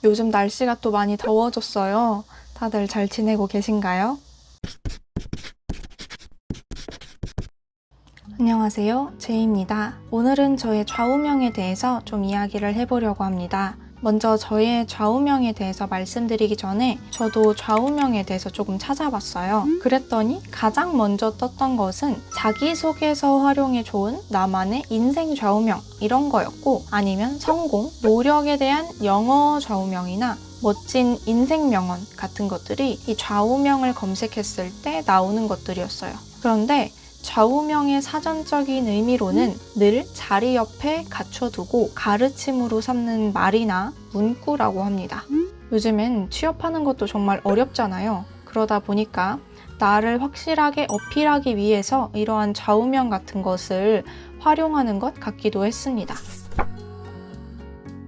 요즘 날씨가 또 많이 더워졌어요. 다들 잘 지내고 계신가요? 안녕하세요, 제이입니다. 오늘은 저의 좌우명에 대해서 좀 이야기를 해보려고 합니다. 먼저 저의 좌우명에 대해서 말씀드리기 전에 저도 좌우명에 대해서 조금 찾아봤어요. 그랬더니 가장 먼저 떴던 것은 자기소개서 활용에 좋은 나만의 인생 좌우명 이런 거였고, 아니면 성공, 노력에 대한 영어 좌우명이나 멋진 인생 명언 같은 것들이 이 좌우명을 검색했을 때 나오는 것들이었어요. 그런데 좌우명의 사전적인 의미로는 늘 자리 옆에 갖춰두고 가르침으로 삼는 말이나 문구라고 합니다. 요즘엔 취업하는 것도 정말 어렵잖아요. 그러다 보니까 나를 확실하게 어필하기 위해서 이러한 좌우명 같은 것을 활용하는 것 같기도 했습니다.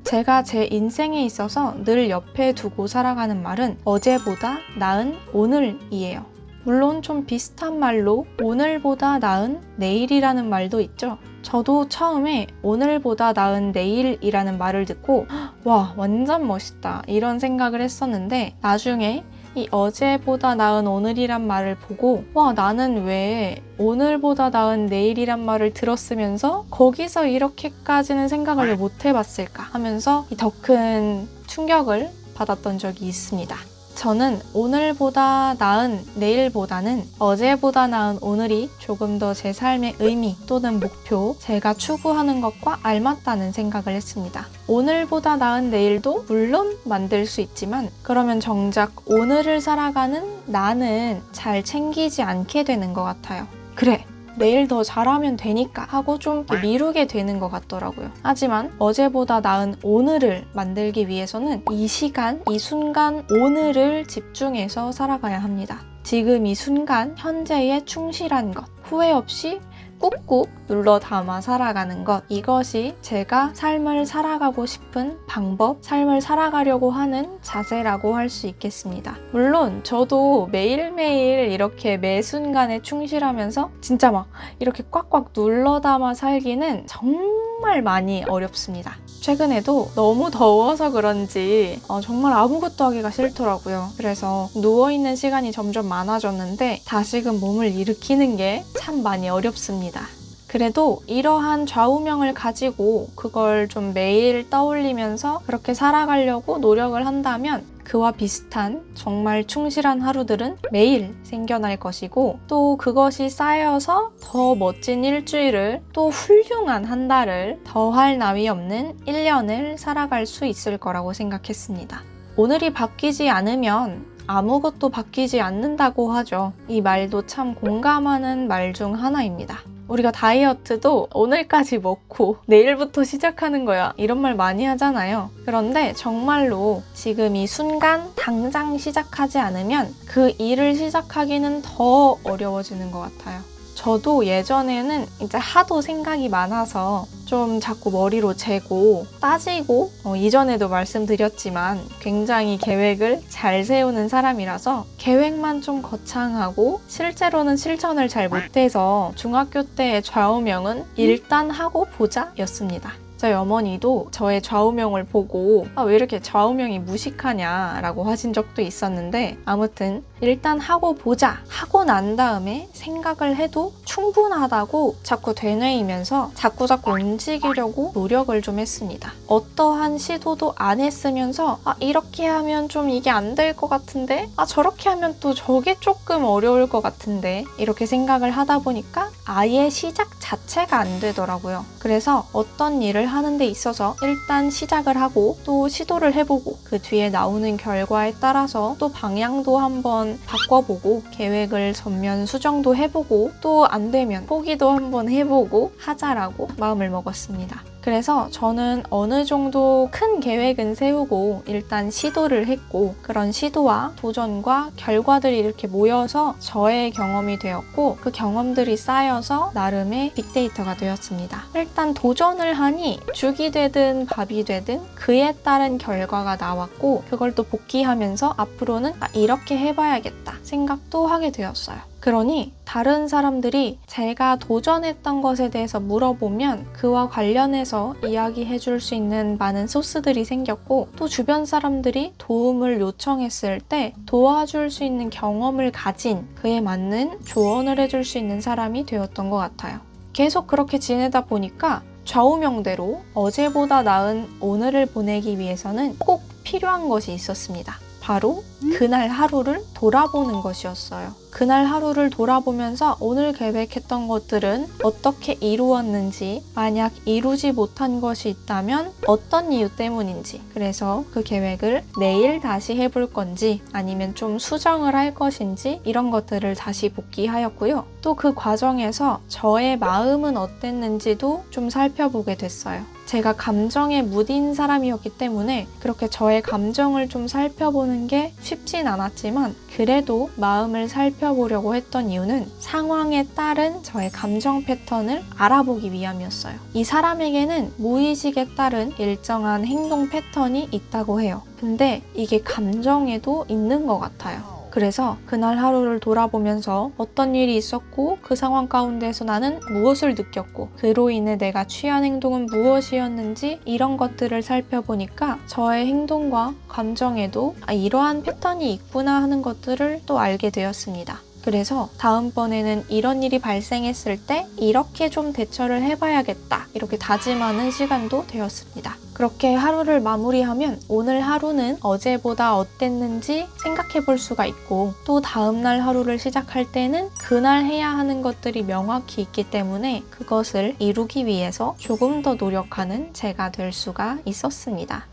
제가 제 인생에 있어서 늘 옆에 두고 살아가는 말은 어제보다 나은 오늘이에요. 물론 좀 비슷한 말로 오늘보다 나은 내일이라는 말도 있죠. 저도 처음에 오늘보다 나은 내일이라는 말을 듣고 와, 완전 멋있다 이런 생각을 했었는데, 나중에 이 어제보다 나은 오늘이란 말을 보고 와, 나는 왜 오늘보다 나은 내일이란 말을 들었으면서 거기서 이렇게까지는 생각을 못 해봤을까 하면서 더 큰 충격을 받았던 적이 있습니다. 저는 오늘보다 나은 내일보다는 어제보다 나은 오늘이 조금 더 제 삶의 의미 또는 목표, 제가 추구하는 것과 알맞다는 생각을 했습니다. 오늘보다 나은 내일도 물론 만들 수 있지만, 그러면 정작 오늘을 살아가는 나는 잘 챙기지 않게 되는 것 같아요. 그래, 내일 더 잘하면 되니까 하고 좀 미루게 되는 것 같더라고요. 하지만 어제보다 나은 오늘을 만들기 위해서는 이 시간, 이 순간 오늘을 집중해서 살아가야 합니다. 지금 이 순간 현재에 충실한 것, 후회 없이 꾹꾹 눌러 담아 살아가는 것, 이것이 제가 삶을 살아가고 싶은 방법, 삶을 살아가려고 하는 자세라고 할 수 있겠습니다. 물론 저도 매일매일 이렇게 매 순간에 충실하면서 진짜 막 이렇게 꽉꽉 눌러 담아 살기는 정말 많이 어렵습니다. 최근에도 너무 더워서 그런지 정말 아무것도 하기가 싫더라고요. 그래서 누워있는 시간이 점점 많아졌는데 다시금 몸을 일으키는 게 참 많이 어렵습니다. 그래도 이러한 좌우명을 가지고 그걸 좀 매일 떠올리면서 그렇게 살아가려고 노력을 한다면 그와 비슷한 정말 충실한 하루들은 매일 생겨날 것이고, 또 그것이 쌓여서 더 멋진 일주일을, 또 훌륭한 한 달을, 더할 나위 없는 1년을 살아갈 수 있을 거라고 생각했습니다. 오늘이 바뀌지 않으면 아무것도 바뀌지 않는다고 하죠. 이 말도 참 공감하는 말 중 하나입니다. 우리가 다이어트도 오늘까지 먹고 내일부터 시작하는 거야 이런 말 많이 하잖아요. 그런데 정말로 지금 이 순간 당장 시작하지 않으면 그 일을 시작하기는 더 어려워지는 것 같아요. 저도 예전에는 이제 하도 생각이 많아서 좀 자꾸 머리로 재고 따지고 이전에도 말씀드렸지만 굉장히 계획을 잘 세우는 사람이라서 계획만 좀 거창하고 실제로는 실천을 잘 못해서 중학교 때의 좌우명은 일단 하고 보자 였습니다. 저희 어머니도 저의 좌우명을 보고 왜 이렇게 좌우명이 무식하냐 라고 하신 적도 있었는데, 아무튼 일단 하고 보자 하고 난 다음에 생각을 해도 충분하다고 자꾸 되뇌이면서 자꾸자꾸 움직이려고 노력을 좀 했습니다. 어떠한 시도도 안 했으면서 이렇게 하면 좀 이게 안 될 것 같은데, 저렇게 하면 또 저게 조금 어려울 것 같은데, 이렇게 생각을 하다 보니까 아예 시작 자체가 안 되더라고요. 그래서 어떤 일을 하는 데 있어서 일단 시작을 하고 또 시도를 해보고 그 뒤에 나오는 결과에 따라서 또 방향도 한번 바꿔보고 계획을 전면 수정도 해보고 또 안 되면 포기도 한번 해보고 하자라고 마음을 먹었습니다. 그래서 저는 어느 정도 큰 계획은 세우고 일단 시도를 했고, 그런 시도와 도전과 결과들이 이렇게 모여서 저의 경험이 되었고, 그 경험들이 쌓여서 나름의 빅데이터가 되었습니다. 일단 도전을 하니 죽이 되든 밥이 되든 그에 따른 결과가 나왔고, 그걸 또 복기하면서 앞으로는 이렇게 해봐야겠다 생각도 하게 되었어요. 그러니 다른 사람들이 제가 도전했던 것에 대해서 물어보면 그와 관련해서 이야기해 줄 수 있는 많은 소스들이 생겼고, 또 주변 사람들이 도움을 요청했을 때 도와줄 수 있는 경험을 가진, 그에 맞는 조언을 해줄 수 있는 사람이 되었던 것 같아요. 계속 그렇게 지내다 보니까 좌우명대로 어제보다 나은 오늘을 보내기 위해서는 꼭 필요한 것이 있었습니다. 바로 그날 하루를 돌아보는 것이었어요. 그날 하루를 돌아보면서 오늘 계획했던 것들은 어떻게 이루었는지, 만약 이루지 못한 것이 있다면 어떤 이유 때문인지, 그래서 그 계획을 내일 다시 해볼 건지 아니면 좀 수정을 할 것인지, 이런 것들을 다시 복기하였고요. 또 그 과정에서 저의 마음은 어땠는지도 좀 살펴보게 됐어요. 제가 감정에 무딘 사람이었기 때문에 그렇게 저의 감정을 좀 살펴보는 게 쉽진 않았지만, 그래도 마음을 살펴보려고 했던 이유는 상황에 따른 저의 감정 패턴을 알아보기 위함이었어요. 이 사람에게는 무의식에 따른 일정한 행동 패턴이 있다고 해요. 근데 이게 감정에도 있는 것 같아요. 그래서 그날 하루를 돌아보면서 어떤 일이 있었고, 그 상황 가운데서 나는 무엇을 느꼈고, 그로 인해 내가 취한 행동은 무엇이었는지, 이런 것들을 살펴보니까 저의 행동과 감정에도 이러한 패턴이 있구나 하는 것들을 또 알게 되었습니다. 그래서 다음번에는 이런 일이 발생했을 때 이렇게 좀 대처를 해봐야겠다, 이렇게 다짐하는 시간도 되었습니다. 그렇게 하루를 마무리하면 오늘 하루는 어제보다 어땠는지 생각해 볼 수가 있고, 또 다음날 하루를 시작할 때는 그날 해야 하는 것들이 명확히 있기 때문에 그것을 이루기 위해서 조금 더 노력하는 제가 될 수가 있었습니다.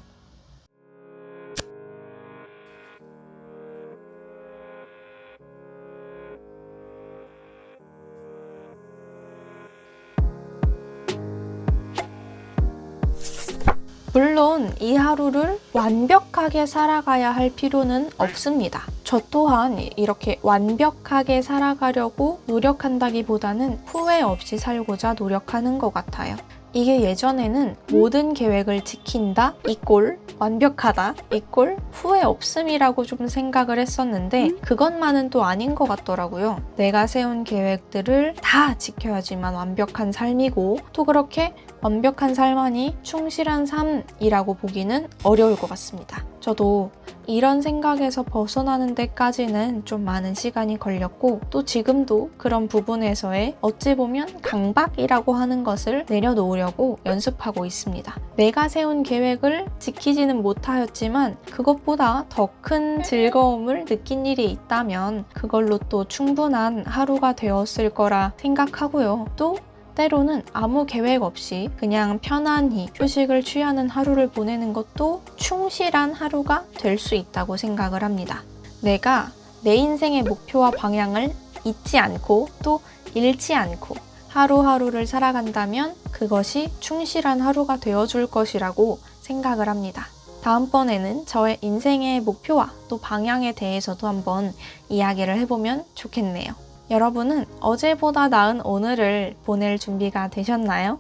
물론 이 하루를 완벽하게 살아가야 할 필요는 없습니다. 저 또한 이렇게 완벽하게 살아가려고 노력한다기보다는 후회 없이 살고자 노력하는 것 같아요. 이게 예전에는 모든 계획을 지킨다 이꼴 완벽하다 이꼴 후회 없음이라고 좀 생각을 했었는데, 그것만은 또 아닌 것 같더라고요. 내가 세운 계획들을 다 지켜야지만 완벽한 삶이고, 또 그렇게 완벽한 삶만이 충실한 삶이라고 보기는 어려울 것 같습니다. 저도 이런 생각에서 벗어나는 데까지는 좀 많은 시간이 걸렸고, 또 지금도 그런 부분에서의 어찌 보면 강박이라고 하는 것을 내려놓으려고 연습하고 있습니다. 내가 세운 계획을 지키지는 못하였지만 그것보다 더 큰 즐거움을 느낀 일이 있다면 그걸로 또 충분한 하루가 되었을 거라 생각하고요. 또 때로는 아무 계획 없이 그냥 편안히 휴식을 취하는 하루를 보내는 것도 충실한 하루가 될 수 있다고 생각을 합니다. 내가 내 인생의 목표와 방향을 잊지 않고 또 잃지 않고 하루하루를 살아간다면 그것이 충실한 하루가 되어줄 것이라고 생각을 합니다. 다음번에는 저의 인생의 목표와 또 방향에 대해서도 한번 이야기를 해보면 좋겠네요. 여러분은 어제보다 나은 오늘을 보낼 준비가 되셨나요?